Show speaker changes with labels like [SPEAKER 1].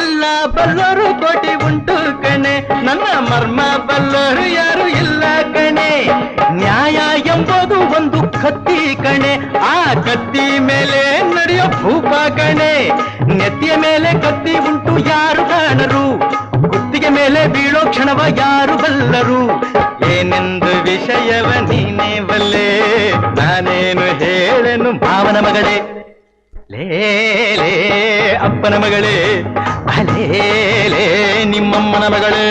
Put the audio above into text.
[SPEAKER 1] ಎಲ್ಲ ಬಲ್ಲರು ಕೋಟಿ ಉಂಟು ಕಣೆ, ನನ್ನ ಮರ್ಮ ಬಲ್ಲರು ಯಾರು ಇಲ್ಲ ಕಣೆ. ನ್ಯಾಯ ಎಂಬುದು ಒಂದು ಕತ್ತಿ ಕಣೆ, ಆ ಕತ್ತಿ ಮೇಲೆ ನಡೆಯೋ ಭೂಪ ಕಣೆ. ನೆತ್ತಿಯ ಮೇಲೆ ಕತ್ತಿ ಉಂಟು ಯಾರು ಕಾಣರು, ಕುತ್ತಿಗೆ ಮೇಲೆ ಬೀಳೋ ಕ್ಷಣವ ಯಾರು ಬಲ್ಲರು. ಏನೆಂದು ವಿಷಯವ ನೀನೇ ಬಲ್ಲೆ, ನಾನೇನು ಹೇಳನು ಮಾವನ ಮಗಳೇ. ಲೇ ಲೇ ಅಪ್ಪನ ಮಗಳೇ, ಅಲೇ ಲೇ ನಿಮ್ಮಮ್ಮನ ಮಗಳೇ.